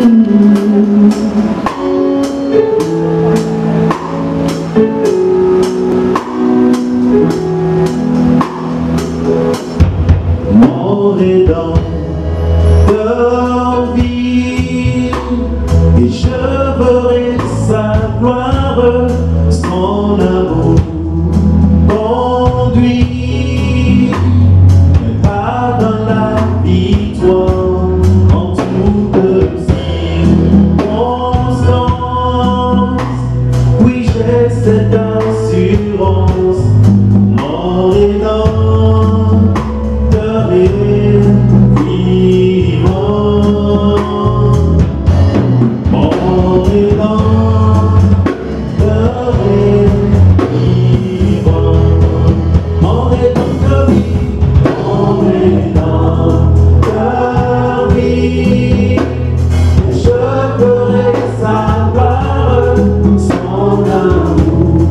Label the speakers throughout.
Speaker 1: Mon Rédempteur vit, et je verrai sa gloire, son amour conduit, mais pas dans la victoire, en toute circonstance. Oui, j'ai cette assurance, mon Rédempteur est vivant. Mon Rédempteur est vivant. Mon Rédempteur vit, mon Rédempteur vit. Je ferai sa gloire, son amour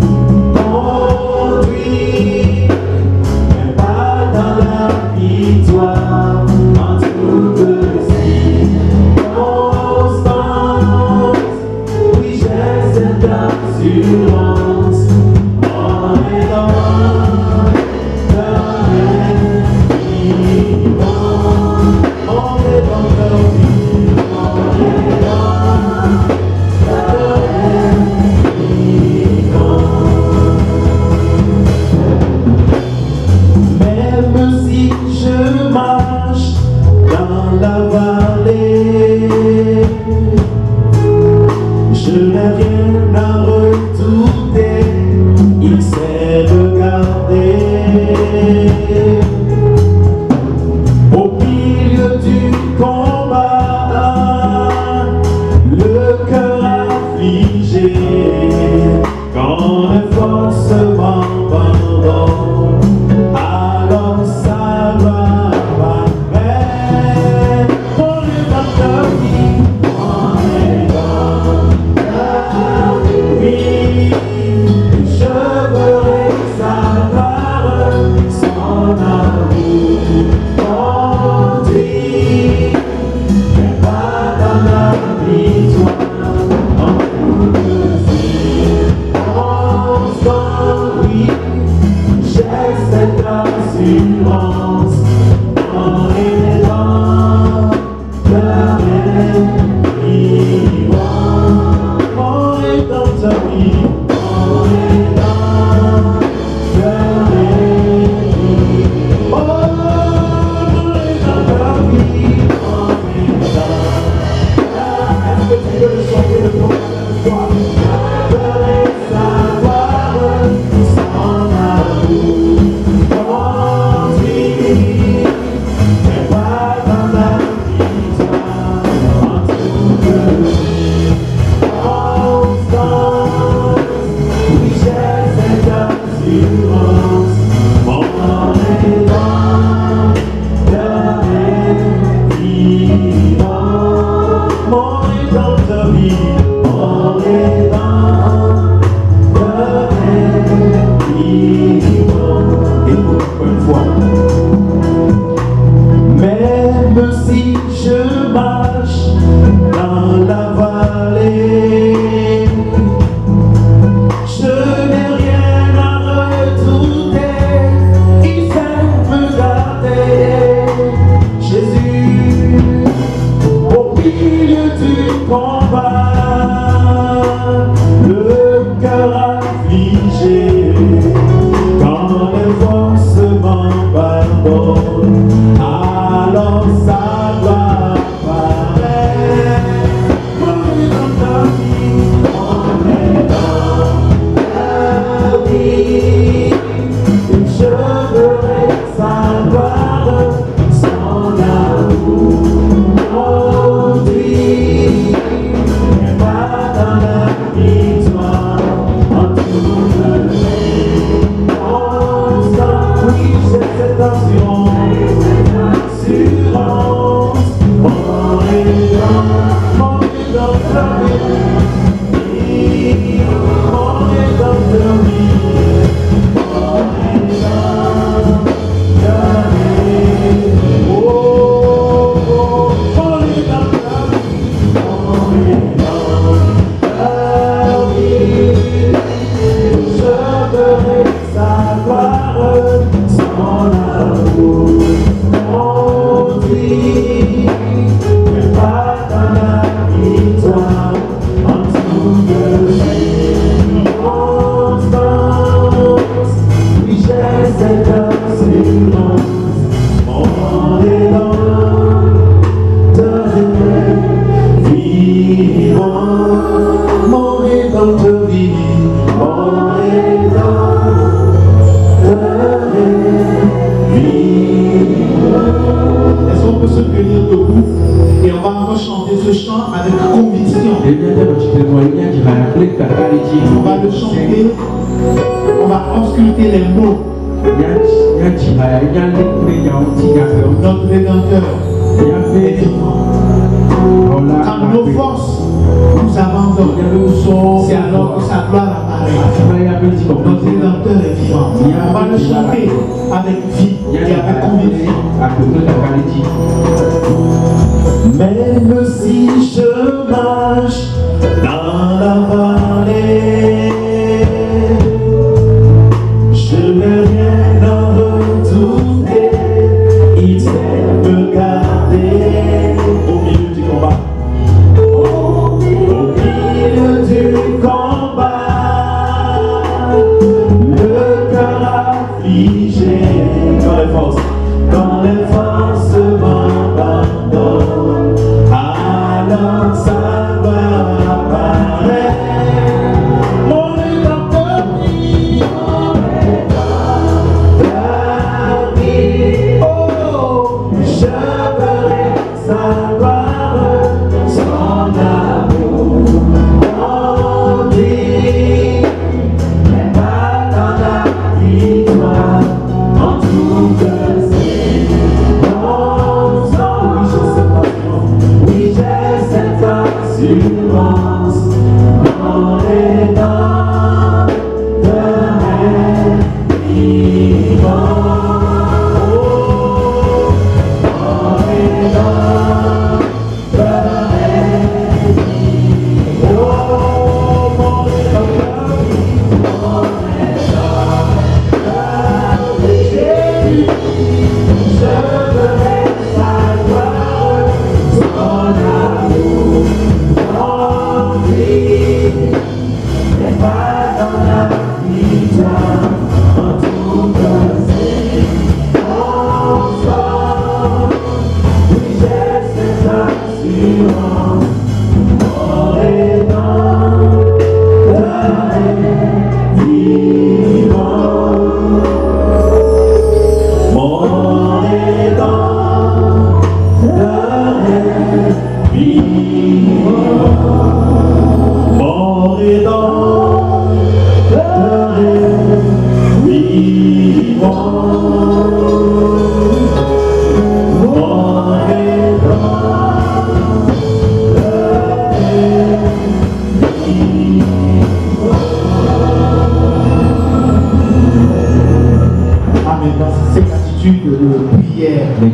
Speaker 1: conduit, mais pas dans la victoire, en toute circonstance. Oui, j'ai cette assurance, mon Rédempteur est vivant. Mon Rédempteur vit, mon Rédempteur est vivant. Même si je marche dans la vallée, je n'ai rien à redouter, il sait regarder. Au milieu du combat, le cœur affligé, quand les forces m'abandonnent, alors ça va paraître. Mon Rédempteur vit, mon Rédempteur vit. Je verrai sa gloire, son amour conduit, mais pas dans la victoire, en toute circonstance. Oui, j'ai cette assurance, mon Rédempteur est vivant. Mon Rédempteur vit, mon Rédempteur est vivant. Oh, mon Rédempteur vit, mon Rédempteur. Est-ce que tu peux le chanter de ton cœur ce soir? Je ferai sa gloire, son amour conduit, mais pas dans la victoire, en toute circonstance. Oui, j'ai cette assurance, mon Rédempteur est vivant. Mon Rédempteur vit, mon Rédempteur est vivant. Écoute une fois. Même si je marche dans la vallée, je n'ai rien à redouter, il sait me garder. Jésus, au milieu du combat, le cœur affligé, quand les forces m'abandonnent, alors ça va paraître. Mon Rédempteur vit, mon Rédempteur vit. Je verrai sa gloire, son amour conduit, mais notre vie, mon est-ce qu'on peut se tenir debout et on va rechanter ce chant avec conviction? On va le chanter, on va ausculter les mots. Notre Rédempteur est vivant. Quand nos forces nous abandonnent, c'est alors que sa gloire apparaît. Notre Rédempteur est vivant. On va le chanter avec vie et avec conviction. Même si je marche dans la vallée, je n'ai rien à redouter. Il sait me garder au milieu du combat. Au milieu du combat, le cœur affligé. Quand les forces m'abandonnent, alors ça va apparaître. Mon Rédempteur vit, oh, je verrai sa gloire, son amour, mon vie, mais pas dans la victoire, en tout cas.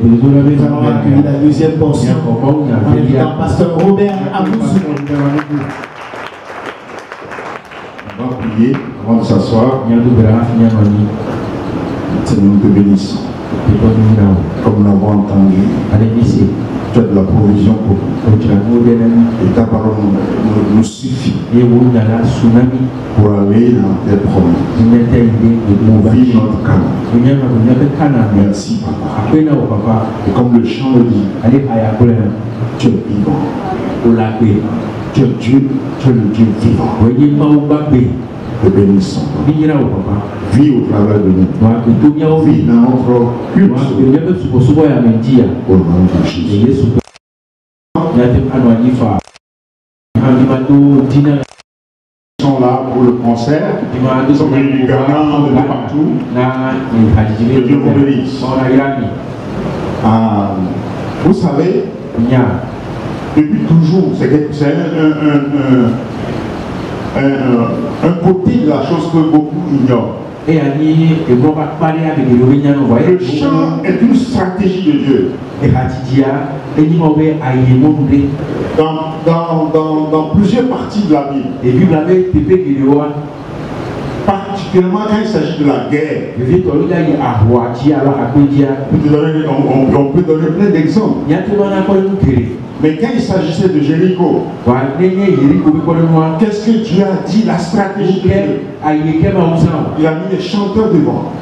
Speaker 1: Nous allons accueillir la deuxième portion en invitant Pasteur Robert Aboussou.
Speaker 2: On va prier avant de s'asseoir. Seigneur, nous te bénissons. Comme nous l'avons entendu, tu as de la provision pour nous. Et ta parole nous suffit pour aller dans tes promesses. Pour vivre notre Canaan. Merci, Papa. Et comme le chant le dit, tu es vivant. Tu es Dieu, tu es le Dieu vivant. Te bénissons. Vis au travers de nous. Vis dans notre culte. Au nom de Jésus. Ils sont là pour le concert. Ils sont venus du Ghana, de partout. Que Dieu vous bénisse. Vous savez, depuis toujours, c'est un côté de la chose que beaucoup ignorent. Le chant est une stratégie de Dieu. Dans plusieurs parties de la Bible, particulièrement quand il s'agit de la guerre, on peut donner plein d'exemples. Mais quand il s'agissait de Jéricho, qu'est-ce que Dieu a dit, la stratégie de Dieu? Il a mis les chanteurs devant.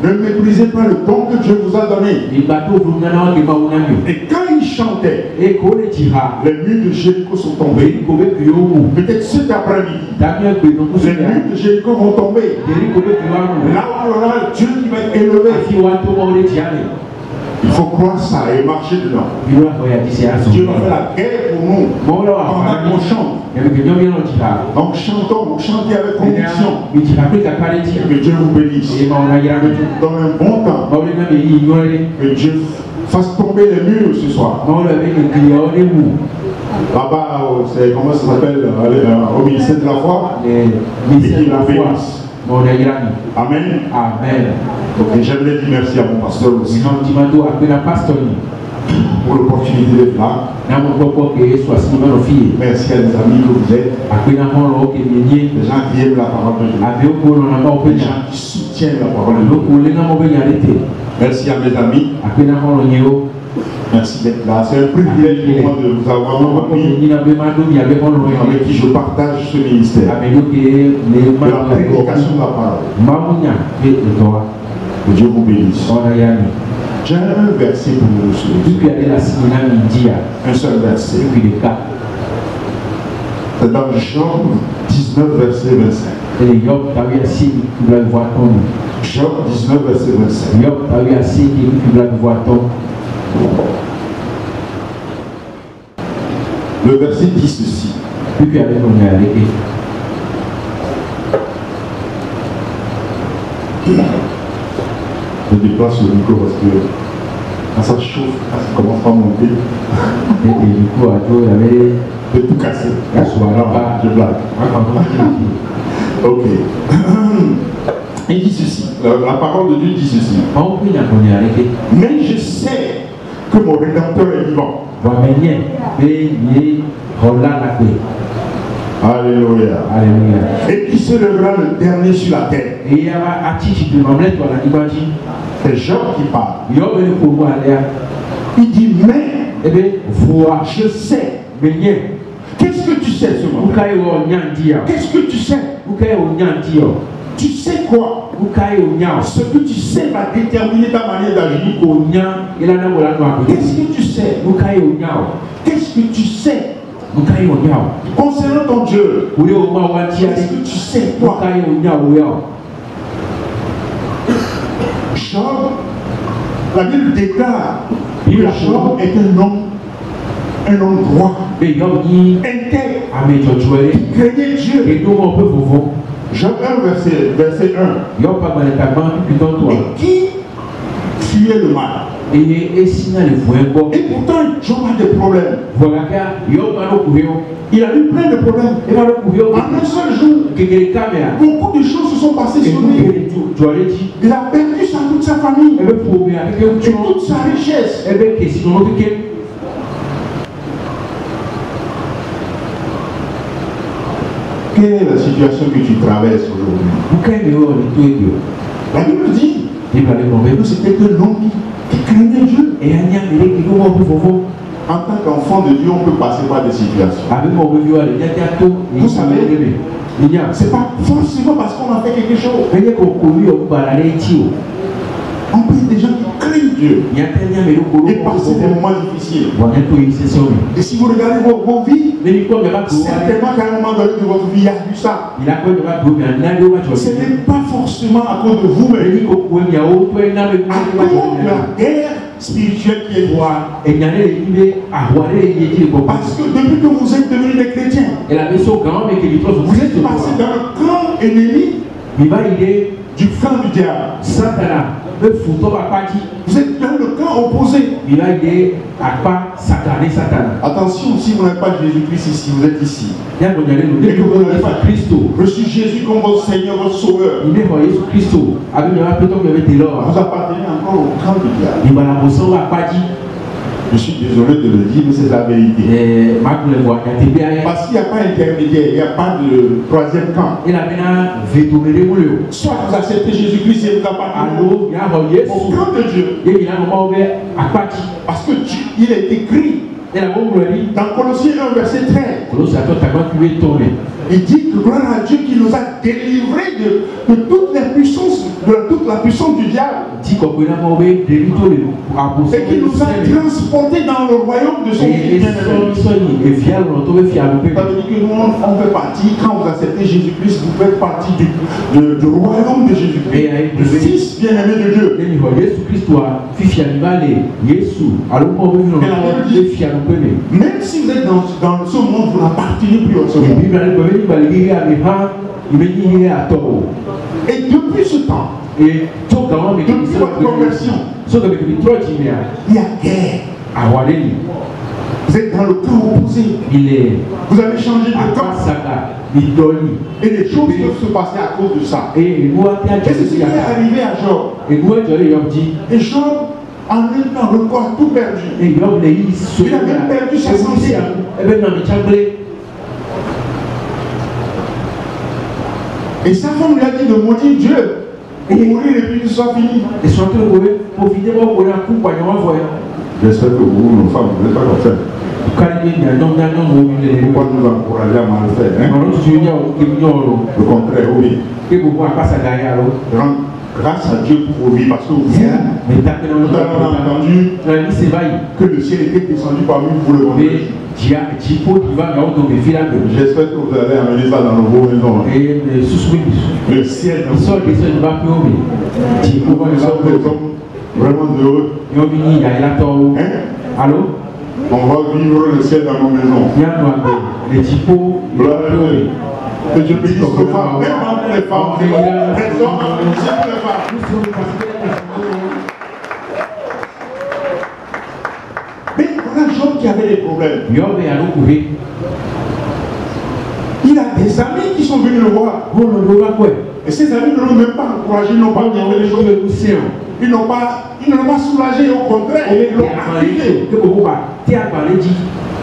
Speaker 2: Ne méprisez pas le don que Dieu vous a donné. Et quand ils chantaient, les murs de Jéricho sont tombés. Peut-être cet après-midi, les murs de Jéricho vont tomber. Là où il y aura Dieu qui va être élevé. Il faut croire ça et marcher dedans. Dieu va faire la guerre pour nous pendant qu'on chante. Donc chantons, vous chantez avec conviction. Que Dieu vous bénisse. Dans un bon temps, que Dieu fasse tomber les murs ce soir. Là-bas, comment ça s'appelle au ministère de la foi? Et qu'il la bénisse. Amen. Amen. Ok, j'aimerais dire merci à mon pasteur aussi pour l'opportunité d'être là. Merci à mes amis que vous êtes. Les gens qui aiment la parole de Dieu. Les gens qui soutiennent la parole de Dieu. Merci à mes amis. Merci d'être là. C'est un privilège pour moi de vous avoir parmi avec qui je partage ce ministère. De la prédication de la parole. Que Dieu vous bénisse. J'ai un verset pour vous aujourd'hui. Un seul verset. C'est dans Job 19, verset 25. Job 19, verset 25. Le verset dit ceci. Je déplace le micro parce que quand ça chauffe, quand ça commence à monter, je vais tout casser. Je blague. Ok. Il dit ceci. La parole de Dieu dit ceci. Mais je sais que mon Rédempteur est vivant. Alléluia. Alléluia. Et qui se lèvera le dernier sur la terre. C'est Job qui parle. Il dit mais je sais. Qu'est-ce que tu sais ce moment? Qu'est-ce que tu sais? Tu sais quoi? Ce que tu sais va déterminer ta manière d'agir. Qu'est-ce que tu sais? Qu'est-ce que tu sais? Concernant ton Dieu, qu'est-ce que tu sais toi? Job, la Bible déclare que Job est un homme droit, intègre, qui craignait Dieu. Job 1, verset 1. Et qui fuyait le mal. Et pourtant, Job a des problèmes. Il a eu plein de problèmes. En un seul jour, beaucoup de choses se sont passées sur lui. Il a perdu toute sa famille et toute sa richesse. Quelle est la situation que tu traverses aujourd'hui? La Bible dit que c'était un homme qui craignait Dieu. En tant qu'enfant de Dieu, on peut passer par des situations. Vous savez, c'est pas forcément parce qu'on a fait quelque chose. On peut être des gens qui craignent Dieu et passer des moments difficiles. Et si vous regardez vos vies, certainement qu'à un moment donné de votre vie, il y a eu ça. Ce n'est pas forcément à cause de vous, mais à cause de la guerre spirituelle qui est loin. Parce que depuis que vous êtes devenus des chrétiens, vous êtes passé dans le camp ennemi du camp du diable. Vous êtes dans le camp opposé. Attention, si vous n'avez pas Jésus-Christ ici, vous êtes ici. Et que vous n'avez pas reçu Jésus comme votre Seigneur, votre Sauveur. Vous appartenez encore au camp du diable. Je suis désolé de le dire, mais c'est la vérité. Parce qu'il n'y a pas d'intermédiaire, il n'y a pas de troisième camp. Soit vous acceptez Jésus-Christ et vous appartenez au camp de Dieu. Parce que il est écrit Dans Colossiens 1, verset 13, il dit que gloire à Dieu qui nous a délivrés de toute la puissance du diable. Et qui nous a transportés dans le royaume de son Fils bien-aimé. Ça veut dire que nous, on fait partie, quand vous acceptez Jésus-Christ, vous faites partie du royaume de Jésus-Christ, du Fils bien-aimé de Dieu. Même si vous êtes dans ce monde, vous n'appartenez plus au ce monde. Et depuis ce temps, depuis votre conversion, il y a guerre. Vous êtes dans le camp opposé. Vous avez changé de camp. Et les choses peuvent se passer à cause de ça. Qu'est-ce qui est arrivé à Job? Et Job, en même temps, le corps tout perdu. Il a même perdu sa santé. Et sa femme lui a dit de maudire Dieu pour mourir et puis que ce soit fini. J'espère que vous, nos femmes, vous n'êtes pas comme ça. Pourquoi nous encourager à mal faire, hein? Le contraire, oui. Grâce à Dieu pour vos vies, parce que vous avez entendu que le ciel était descendu parmi vous le vendredi. J'espère que vous allez amener ça dans vos maisons. Le ciel dans vos maisons. Nous sommes vraiment heureux. Hein? Allô? On va vivre le ciel dans nos maisons. Que Dieu bénisse nos femmes, même pour les femmes. C'est pour les femmes. Mais voilà Job qui avait des problèmes. Il a des amis qui sont venus le voir. Et ces amis ne l'ont même pas encouragé, ils n'ont pas dit les choses. Ils ne l'ont pas soulagé, au contraire, ils l'ont accusé.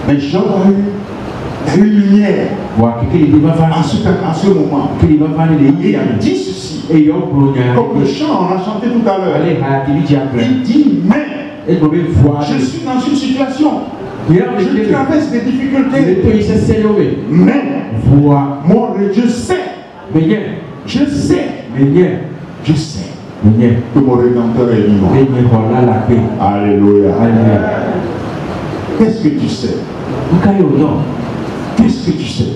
Speaker 2: Mais Job a eu lumière à ce moment. Et il dit ceci, comme le chant, on a chanté tout à l'heure. Il dit, mais je suis dans une situation, je traverse des difficultés, mais moi je sais que mon Rédempteur est vivant. Alléluia. Qu'est-ce que tu sais? Qu'est-ce que tu sais?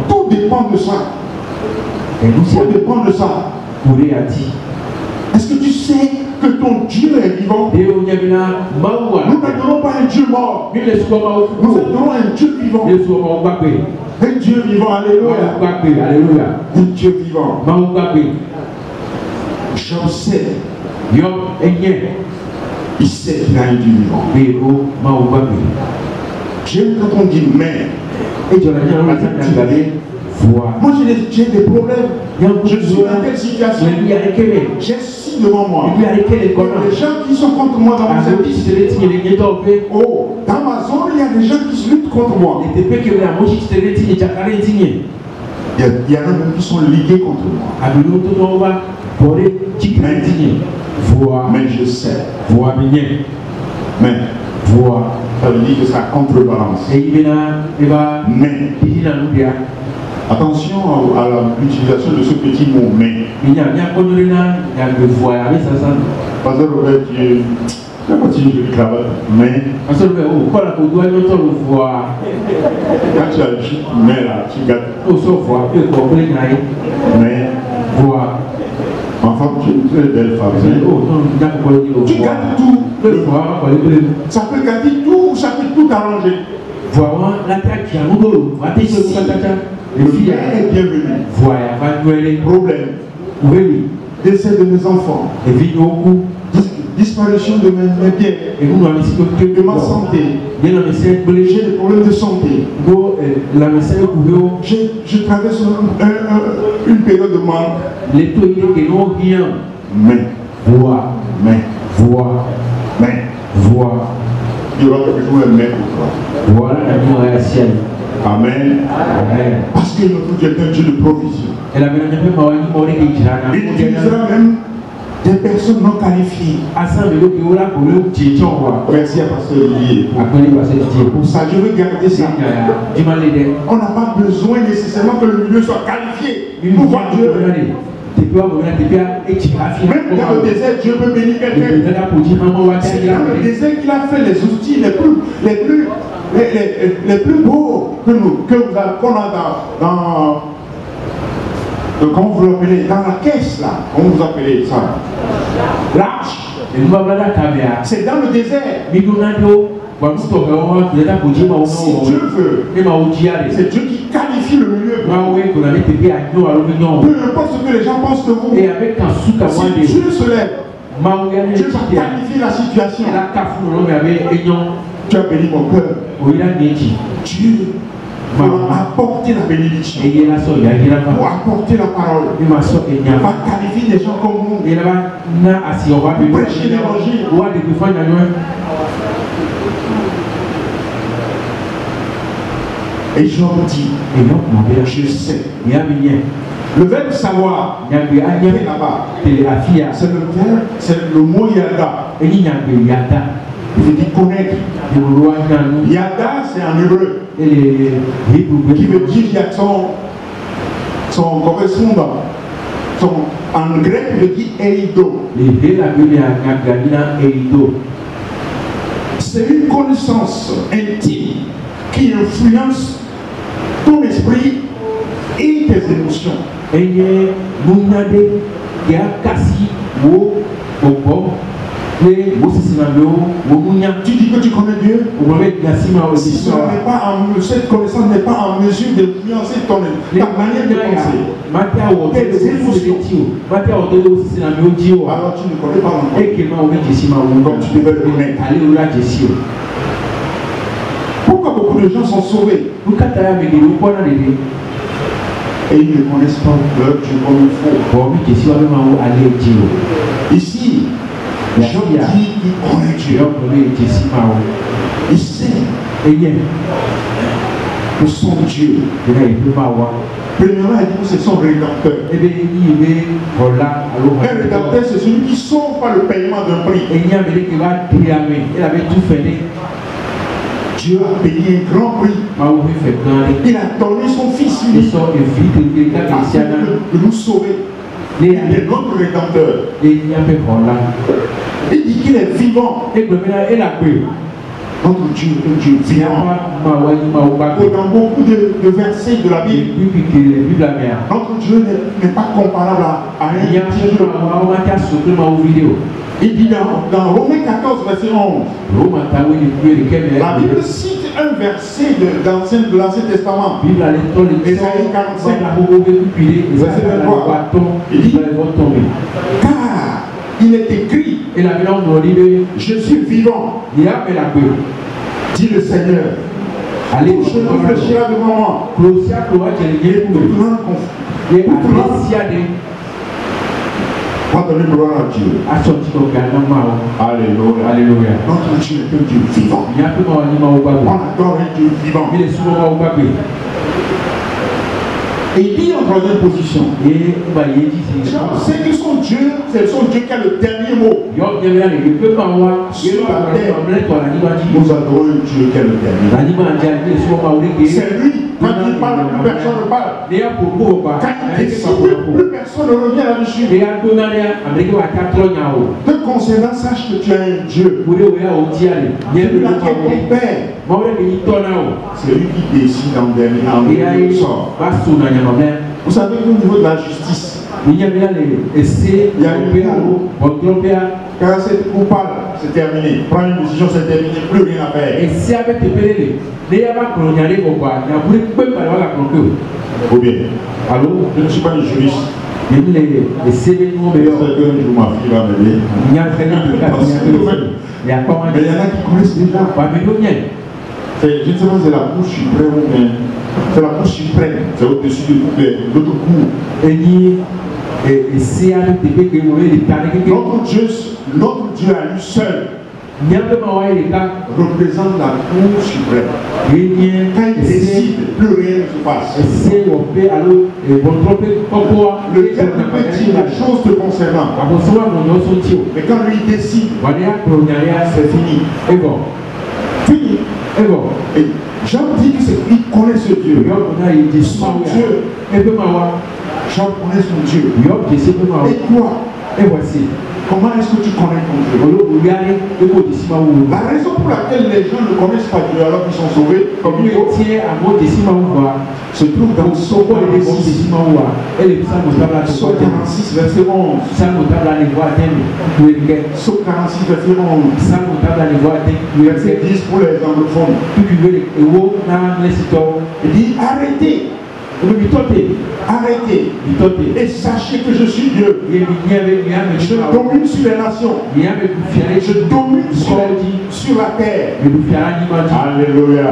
Speaker 2: Tout dépend de ça. Tout dépend de ça. Est-ce que tu sais que ton Dieu est vivant? Nous n'adorons pas un Dieu mort. Nous adorons un Dieu vivant. Un Dieu vivant, alléluia. Un Dieu vivant. Job sait. Il sait qu'il a un Dieu vivant. J'aime quand on dit mais. Moi j'ai des problèmes. Je suis dans telle situation. J'ai si devant moi. Les gens qui sont contre moi dans mon service. Oh, dans ma zone, il y a des gens qui se luttent contre moi. Il y en a même qui sont ligués contre moi. Mais je sais. Mais ça veut dire que ça contrebalance. Mais attention à l'utilisation de ce petit mot mais. Pasteur Robert, tu as continué de travailler. Mais quand tu as dit mais là, tu gâtes. Mais enfin, tu es une belle femme. Tu gâtes tout. Ça peut gâter tout, ça peut tout arranger. Le frère est bienvenu. Problème. Décès de mes enfants. Disparition de mes biens. De ma santé. J'ai des problèmes de santé. Je traverse une période de manque. Mais il y aura toujours un mais pour toi. Amen. Parce que notre Dieu est un Dieu de provision. Il utilisera même Des personnes non qualifiées. Merci à Pasteur Didier. Pour ça, je veux garder ça. On n'a pas besoin nécessairement que le milieu soit qualifié pour voir Dieu. Même dans le désert, Dieu peut bénir quelqu'un. C'est dans le désert qu'il a fait les outils les plus beaux qu'on a dans comment vous l'appelez, dans la caisse là, comment vous appelez ça? L'arche. C'est dans le désert. Si Dieu veut, c'est Dieu qui qualifie le milieu. Peu importe ce que les gens pensent de vous. Si Dieu se lève, Dieu va qualifier la situation. Tu as béni mon cœur. Dieu pour apporter la bénédiction, pour apporter la parole, va qualifier des gens comme nous, prêcher l'évangile. Et Job dit, je sais. Le verbe savoir, là-bas, c'est le mot yada. Il veut dire connaître. Yada, c'est en hébreu. Qui veut dire qu'il y a son correspondant. En grec, il veut dire eido. C'est une connaissance intime qui influence ton esprit et tes émotions. Tu dis que tu connais Dieu. Si cette connaissance n'est pas en mesure d'influencer ta manière de penser, tes émotions, alors tu ne connais pas encore comme tu devais le connaître. Pourquoi beaucoup de gens sont sauvés et ils ne connaissent pas leur Dieu comme il faut? Ici, Job dit qu'il connaît Dieu. Il sait que son Dieu, premièrement, il dit que c'est son rédempteur. Un rédempteur, c'est celui qui sauve par le paiement d'un prix. Dieu a payé un grand prix. Il a donné son fils unique afin de nous sauver. Il est notre rédempteur. Il dit qu'il est vivant. Notre Dieu est un Dieu vivant. Dans beaucoup de versets de la Bible, notre Dieu n'est pas comparable à un Dieu. Il dit dans Romains 14, verset 11, la Bible cite un verset de l'Ancien Testament. Ésaïe 45, verset 23. Il dit, car il est écrit, je suis vivant, dit le Seigneur. Tout je réfléchira devant moi. On va donner gloire à Dieu. Alléluia. Alléluia. Notre Dieu est un Dieu vivant. On adore un Dieu vivant. Et il dit en troisième position, c'est que son Dieu, c'est son Dieu qui a le dernier mot. Sur la terre, nous adorons un Dieu qui a le dernier mot. C'est lui, quand il parle, plus personne ne parle. Quand il décide, plus personne ne revient là-dessus. Te concernant, sache que tu as un Dieu. Celui là qui est ton Père. C'est lui qui décide en dernier sort. Vous savez qu'au niveau de la justice, il y a une quand c'est coupable, c'est terminé. Prends une décision, c'est terminé, plus rien à faire. Ou bien, allô, je ne suis pas un juriste. J'espère que ma fille va m'aider. Mais il y en a qui connaissent déjà. Je ne sais pas si c'est la Cour suprême ou bien. C'est la Cour suprême, c'est au-dessus de l'autre cour. Notre Dieu à lui seul représente la Cour suprême. Quand il décide, plus rien ne se passe. Le diable peut dire des choses te concernant. Mais quand lui décide, c'est fini. Fini. Et Job dit qu'il connaît ce Dieu. Son Dieu. Job connaît son Dieu. Et toi, et voici. Comment est-ce que tu connais ton Dieu? La raison pour laquelle les gens ne connaissent pas Dieu alors qu'ils sont sauvés, comme il faut, se trouve dans Psaume 46, verset 11. Psaume 46, verset 11. Verset 10 pour les anglophones. Il dit arrêtez. Arrêtez et sachez que je suis Dieu. Je domine sur les nations. Je domine sur la terre. Alléluia.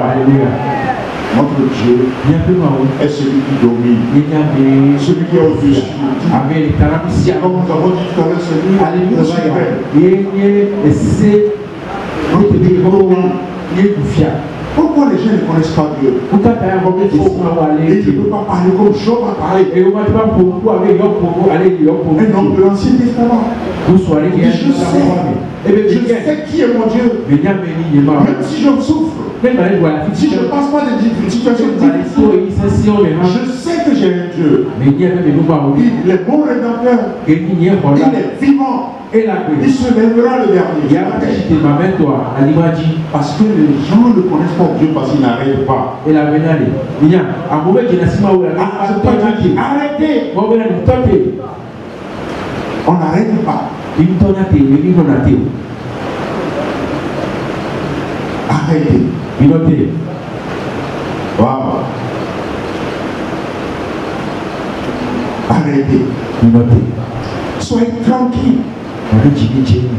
Speaker 2: Notre Dieu est celui qui domine, celui qui est au-dessus. Comme nous avons dit tout à l'heure, celui qui est pourquoi les gens ne connaissent pas Dieu? Et je ne peux pas parler comme Job a parlé. Un homme de l'Ancien Testament. Je sais qui est mon Dieu. Même si je souffre, si je ne passe pas de situations difficiles, je sais que j'ai un Dieu. Il est bon rédempteur. Il est vivant. Il se lèvera le dernier. Parce que les gens ne connaissent pas Dieu parce qu'ils n'arrêtent pas. Arrêtez. On n'arrête pas. Arrêtez. Wow. Arrêtez. Soyez tranquille.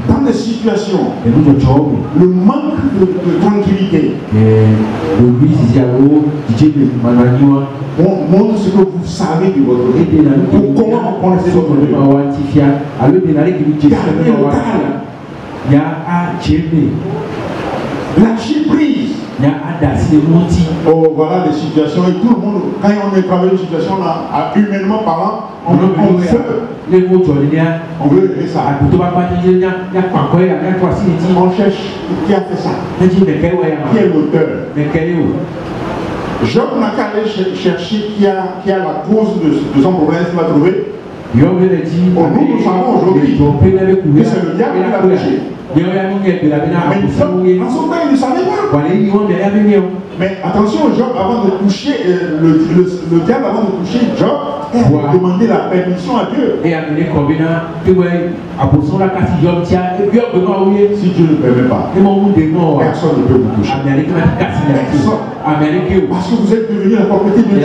Speaker 2: Dans les situations, le manque de tranquillité montre ce que vous savez de votre vie. Comment vous connaissez votre vie. Lâchez prise. Oh, voilà les situations et tout le monde, quand on est travaillé une situation là, humainement parlant, on veut régler ça. On cherche qui a fait ça. Qui est l'auteur. Job n'a qu'à aller chercher qui a la cause de son problème, il va trouver. Nous savons aujourd'hui que c'est le diable qui l'a péché. Mais en son temps, il ne savait pas. Mais attention, Job, avant de toucher, le diable, avant de toucher Job, a demandé la permission à Dieu. Si Dieu ne permet pas, personne ne peut vous toucher. Parce que vous êtes devenu la propriété de Dieu.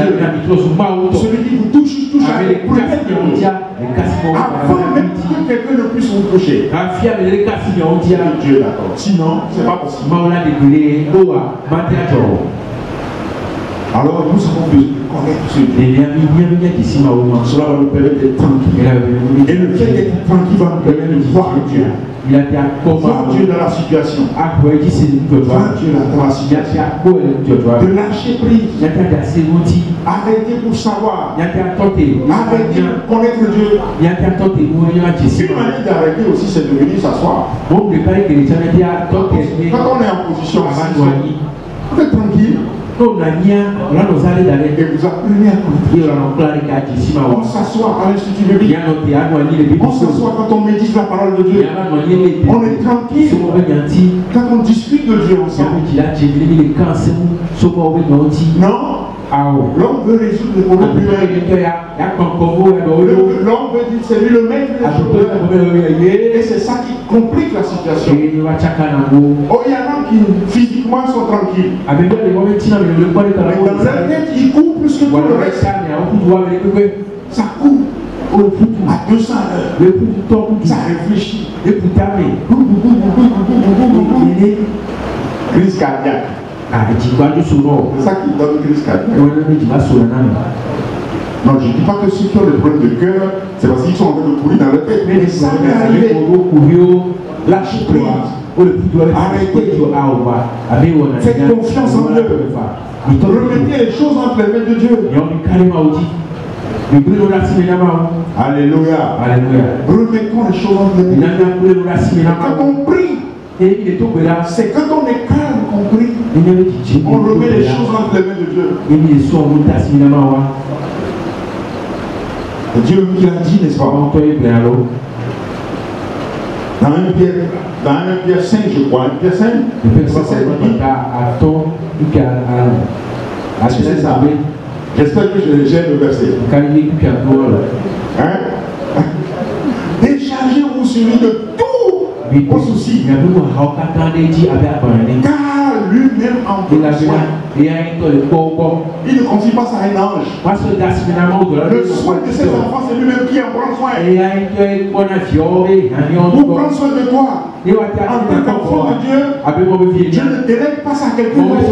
Speaker 2: Celui qui vous touche à la propriété de Dieu. Avant même que quelqu'un ne puisse vous toucher. Dieu d'accord. Sinon, c'est pas possible. Alors nous avons besoin de connaître ce Dieu. Cela va nous permettre d'être tranquilles. Et le fait d'être tranquille va nous permettre de voir Dieu. Voir Dieu dans la situation. Voir Dieu dans la situation. De lâcher prise. Arrêtez pour savoir. Arrêtez pour connaître Dieu. Une manière d'arrêter aussi, c'est de venir s'asseoir. Quand on est en position assise, vous êtes tranquille. Et vous apprenez à connaître. On s'assoit à l'Institut biblique. On s'assoit quand on médite la parole de Dieu. On est tranquille quand on discute de Dieu ensemble. Non. L'homme veut résoudre les problèmes lui-même. L'homme veut dire c'est lui le maître des choses. Et c'est ça qui complique la situation. Oh, il y en a qui physiquement sont tranquilles. Mais dans leur tête, ils courent plus que tout le reste. Ça court à 200 heures. Ça réfléchit. Crise cardiaque. C'est ça qui donne crise cardiaque. Non, je ne dis pas que ceux qui ont des problèmes de cœur, c'est parce qu'ils sont en train de courir dans leur tête. Mais ça peut arriver. Lâche prise. Arrêtez. Faites confiance en Dieu. Remettez les choses entre les mains de Dieu. Alléluia. Remettons les choses entre les mains de Dieu. Quand on prie, c'est quand on est calme qu'on prie. On remet les choses entre les mains de Dieu. Dieu qui l'a dit, n'est-ce pas? Dans 1 Pierre 5, je crois. 1 Pierre 5, c'est ça. J'espère que j'ai le verset. Hein? Déchargez-vous sur lui de tout vos soucis. Car lui-même en prend soin. Il ne confie pas ça à un ange. Le soin de ses enfants, c'est lui-même qui en prend soin. Pour prendre soin de toi, en tant qu'enfant de Dieu, Dieu ne délègue pas ça à quelqu'un d'autre.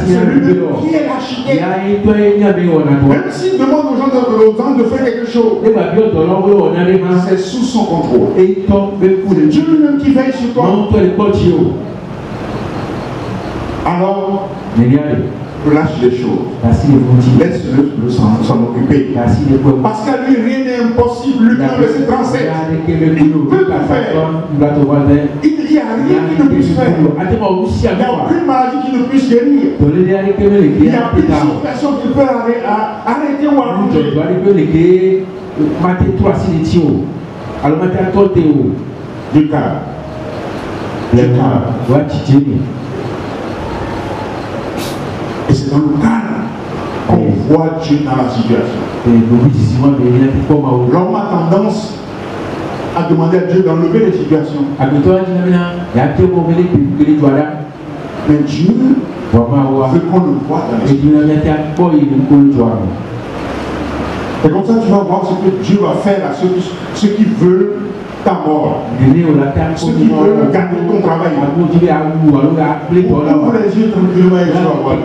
Speaker 2: C'est lui-même qui est l'architecte. Même s'il demande aux gens de faire quelque chose, c'est sous son contrôle. C'est Dieu lui-même qui veille sur toi. Alors, relâche les choses. Laisse-le s'en occuper. Parce qu'à lui, rien n'est impossible. Luc 1, verset 37. Il peut tout faire. Il n'y a rien qui ne puisse faire. Il n'y a aucune maladie qui ne puisse guérir. Il n'y a plus de situation qui peut arrêter ou allonger. Du calme. Et c'est dans le calme qu'on voit Dieu dans la situation. L'homme a tendance à demander à Dieu d'enlever les situations. Mais Dieu veut qu'on le voit dans les situations. Et comme ça, tu vas voir ce que Dieu va faire à ceux qui veulent ta mort. Ceux qui veulent garder ton travail. Ouvre les yeux tranquillement et tu vas voir.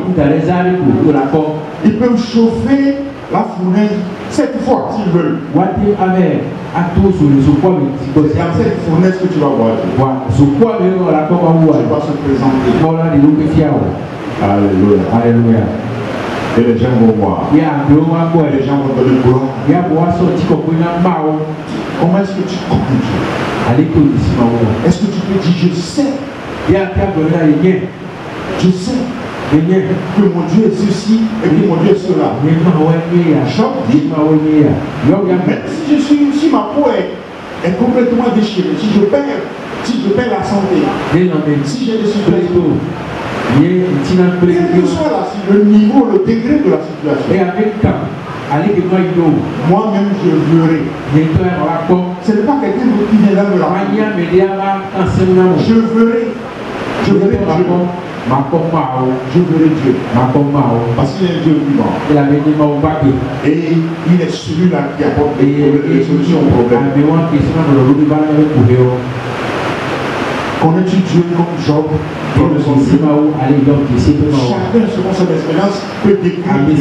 Speaker 2: Ils peuvent chauffer la fournaise 7 fois s'ils veulent. C'est dans cette fournaise que tu vas voir. Tu vas se présenter. Alléluia. Alléluia. Et les gens vont voir. Les gens vont donner gloire. Comment est-ce que tu connais Dieu? Est-ce que tu peux dire je sais? Je sais que mon Dieu est ceci et que mon Dieu est cela. Job dit, même si ma peau est complètement déchirée, si je perds la santé, si j'ai des situations, quel que soit le niveau, le degré de la situation, moi-même je verrai. Ce n'est pas quelqu'un qui viendra me la je verrai. Je verrai Dieu. Je verrai Dieu. Parce qu'il est Dieu vivant. Et il est celui-là qui apporte les solutions aux problèmes. Connais-tu Dieu comme Job? Chacun selon son expérience peut décrire Dieu.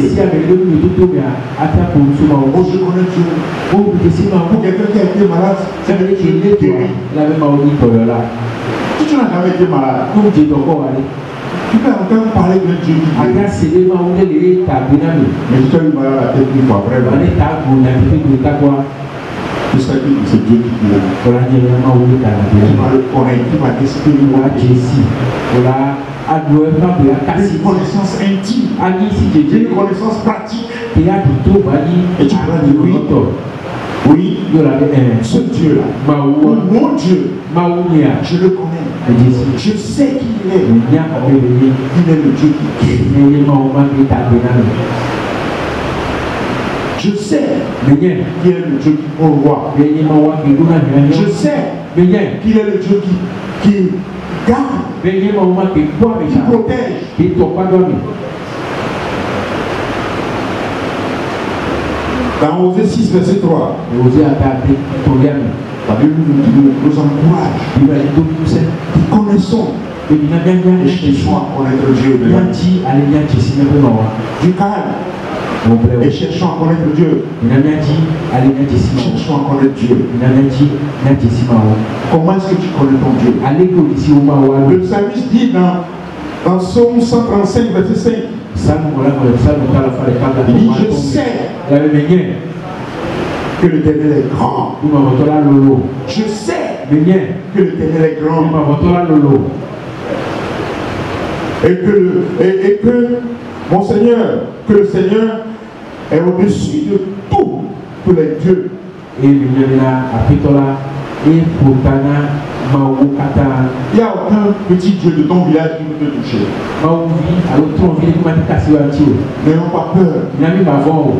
Speaker 2: Oh, je connais Dieu. Pour quelqu'un qui a été malade, c'est Dieu qui guérit. Si tu n'as jamais été malade, tu peux entendre parler de Dieu qui guérit. Mais si tu as eu mal à la tête une fois, vraiment. C'est Dieu qui guérit. Tu vas le connaître, tu vas espérer une connaissance intime, une connaissance pratique. Et tu vas dire oui, ce Dieu-là, mon Dieu, je le connais. Je sais qui il est. Il est le Dieu qui guérit. Je sais qui est le Dieu qui pourvoit. Je sais qu'il est le Dieu qui garde, qui protège. Dans Osée 6, verset 3, la Bible nous encourage. Qui connaissons et qui soit connaître Dieu. Du calme. Et cherchons à connaître Dieu. Cherchons à connaître Dieu. Comment est-ce que tu connais ton Dieu? Le psalmiste dit dans Psaume 135, verset 5. Il dit, je sais que l'Éternel est grand. Je sais que l'Éternel est grand. Et que mon Seigneur, que le Seigneur est au-dessus de tous les dieux. Il n'y a aucun petit Dieu de ton village qui peut te toucher. N'ayons pas peur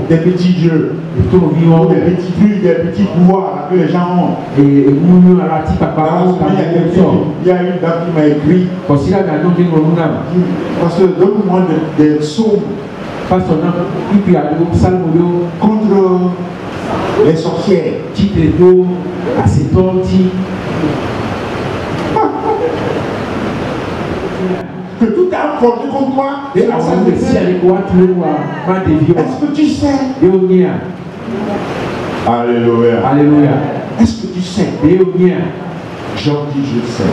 Speaker 2: des petits dieux, des petits buts, des petits pouvoirs que les gens ont. Il y a une dame qui m'a écrit, parce que donne-moi des psaumes contre les sorcières. Que tout a forgé contre toi. Est-ce que tu sais? Alléluia. Alléluia. Est-ce que tu sais? Jean dit je sais.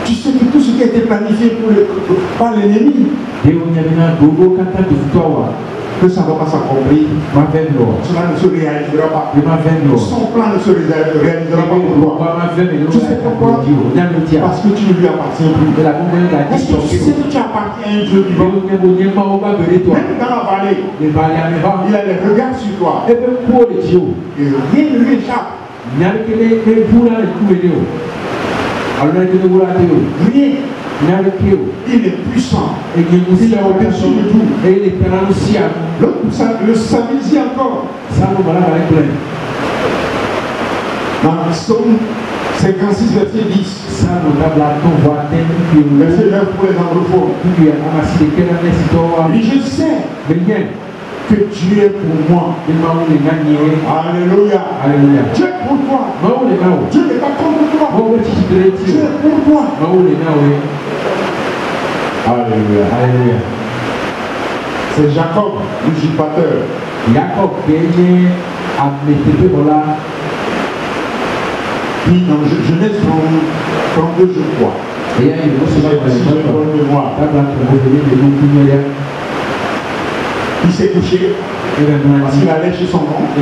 Speaker 2: Tu sais que tout ce qui a été planifié par l'ennemi, que ça ne va pas s'accomplir. Cela ne se réalisera pas. Son plan ne se réalisera pas pour toi. Tu sais pourquoi? Parce que tu ne lui appartiens plus. Est-ce que tu sais que tu appartiens à un Dieu vivant? Même dans la vallée, il a les regards sur toi. Et rien ne lui échappe. Rien. Il est puissant. Il est au-dessus de tout. Le psalmiste dit encore. Dans le psaume 56, verset 10. Verset 9 pour les anglophones. Et je sais que Dieu est pour moi. Alléluia. Alléluia. Dieu est pour toi. Dieu n'est pas contre toi. Dieu est pour toi. Alléluia. Alléluia. C'est Jacob, l'usurpateur. Jacob qui dans Genèse 32, je crois. Il s'est couché parce qu'il allait chez son oncle.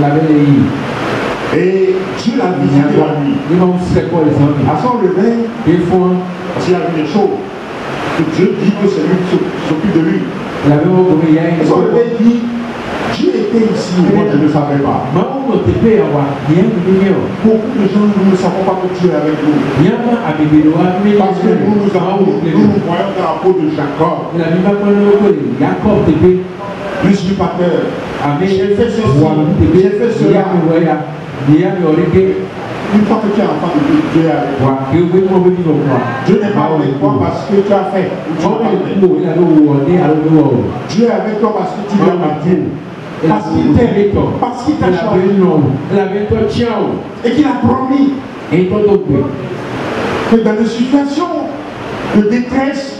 Speaker 2: Et Dieu l'a visité la nuit. À son réveil, parce qu'il a vu des choses, que Dieu dit que c'est lui qui s'occupe de lui. À son réveil, il dit, Dieu était ici, moi je ne savais pas. Beaucoup de gens nous ne savons pas que Dieu est avec nous. Parce que nous voyons dans la peau de Jacob. L'usurpateur. J'ai fait ceci, j'ai fait cela. Une fois que tu es enfant de Dieu, Dieu est avec toi. Dieu n'est pas avec toi parce que tu as fait. Dieu est avec toi parce que tu lui appartiens. Parce qu'il t'aime, parce qu'il t'a choisi. Et qu'il a promis que dans des situations de détresse,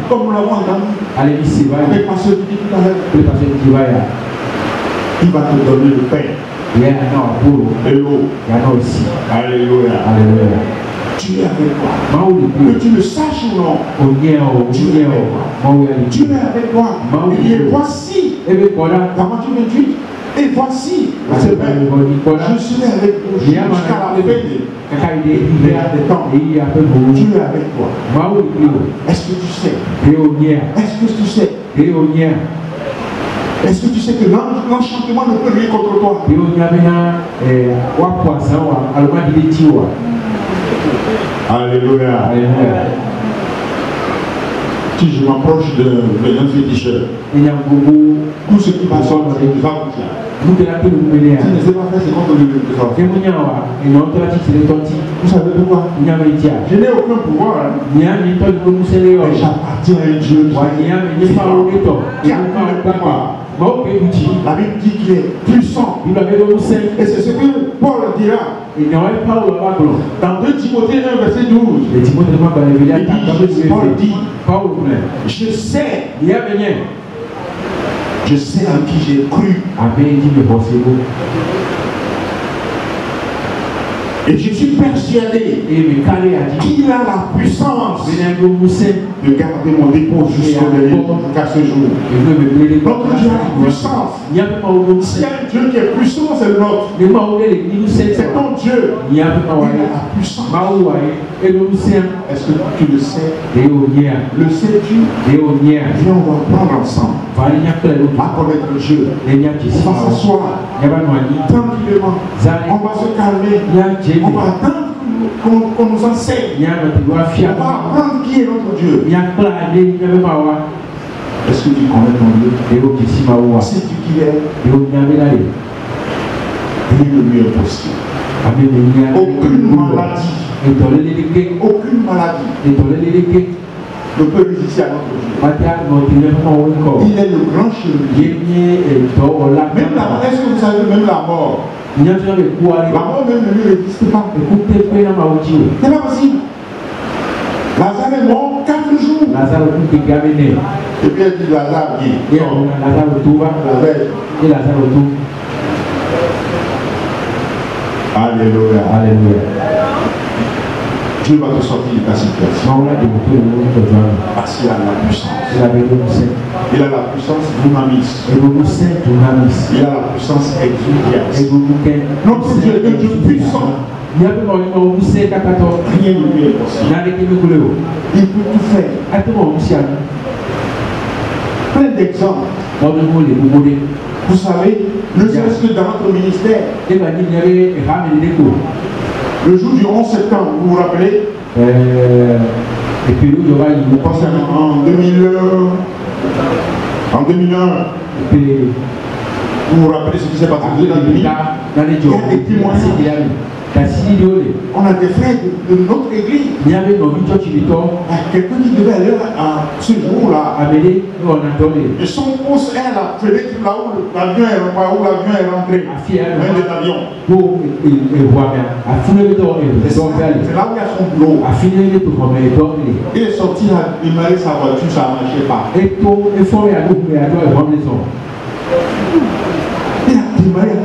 Speaker 2: comme nous l'avons entendu avec ma soeur qui dit tout à l'heure, il va te donner le pain et l'eau. Alléluia. Alléluia. Tu es avec toi. Que tu le saches ou non, Dieu est avec toi. Dieu est avec toi. Et voici, dans Matthieu 28, et voici, je serai avec vous jusqu'à la fin des temps. Dieu est avec toi. Est-ce que tu sais? Est-ce que tu sais? Est-ce que tu sais que l'enchantement ne peut rien contre toi? Alléluia. Alléluia. Si je m'approche d'un féticheur, tout ce qui passe dans les va bouger. Si ne sais pas faire, c'est contre le vous savez pourquoi? Je n'ai aucun pouvoir. Mais j'appartiens à un Dieu qui a tout le pouvoir. La Bible dit qu'il est puissant. Et c'est ce que Paul dira. Dans 2 Timothée 1, verset 12. Paul dit, je sais en qui j'ai cru. Et je suis persuadé qu'il a la puissance de garder mon dépôt jusqu'à ce jour. Notre Dieu a la puissance. S'il y a un Dieu qui est puissant, c'est le nôtre. C'est ton Dieu. Il a la puissance. Est-ce que tu le sais? Le sais-tu? Viens, on va prendre ensemble à connaître Dieu. On va s'asseoir tranquillement. On va se calmer. On va attendre qu'on nous enseigne. On va apprendre qui est notre Dieu. Est-ce que tu connais ton Dieu? Sais-tu qui est? Rien ne lui est possible. Aucune maladie ne peut résister à notre Dieu. Il est le grand chirurgien. Même est-ce que vous savez, même la mort? La mort même ne lui résiste pas. C'est pas possible. Lazare est mort 4 jours. Et puis elle dit Lazare vient. Alléluia. Alléluia. Dieu va te sortir de ta situation. Parce qu'il a la puissance. Il a la puissance dunamis. Il a la puissance exoudias. Notre Dieu est un Dieu puissant. Rien ne lui est possible. Il peut tout faire. Plein d'exemples. Vous savez, ne serait-ce que dans notre ministère. Le jour du 11 septembre, vous vous rappelez? Vous pensez en 2001. Vous vous rappelez ce qui s'est passé dans le pays? Il y a des témoignages. On a des frères de notre église. Quelqu'un qui devait aller à ce jour-là. Et son pouce est à la fenêtre là où l'avion est rentré. Un des avions. C'est là où il y a son boulot. Il est sorti là, il m'a dit sa voiture, ça ne marchait pas. Il a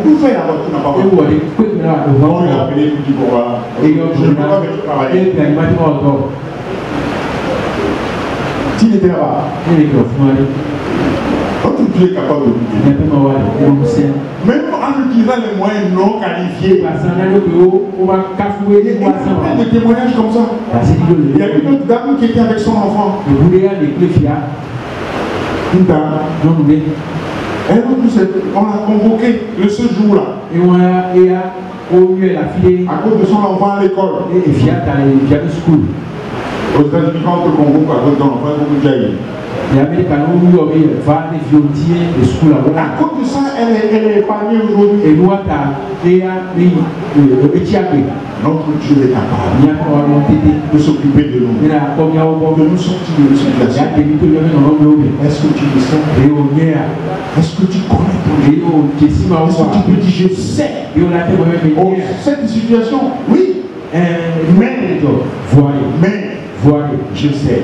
Speaker 2: tout fait la voiture n'a pas marché. On lui a appelé pour dire je ne peux pas venir travailler. S'il était là-bas, notre Dieu est capable de nous aider. Même en utilisant les moyens non qualifiés, il y a plein de témoignages comme ça. Il y a une autre dame qui était avec son enfant. Une dame. Elle, on l'a convoqué ce jour-là. À cause de son enfant à l'école. Aux États-Unis, quand on te convoque à cause de ton enfant, il faut que tu ailles. À cause de ça, elle est épargnée aujourd'hui. Notre Dieu est capable de s'occuper de nous, de nous sortir de situation. Est-ce que tu le sais? Est-ce que tu connais ton Dieu? Est-ce que tu peux dire je sais? Oh, cette situation, oui. Mais je sais.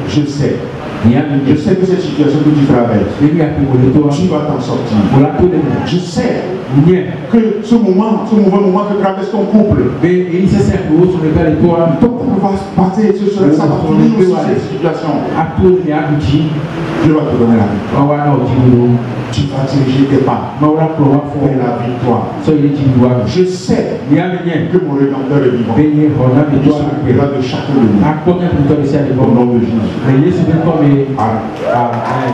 Speaker 2: Je sais. Je sais que cette situation que tu traverses, tu vas t'en sortir. Je sais que ce moment que traverse ton couple, ton couple va passer, ça va finir aussi cette situation. Dieu va te donner la victoire. Tu vas diriger tes pas vers la victoire. Je sais que mon Rédempteur est vivant. Il s'occupera de chacun de nous. Au nom de Jésus. Amen.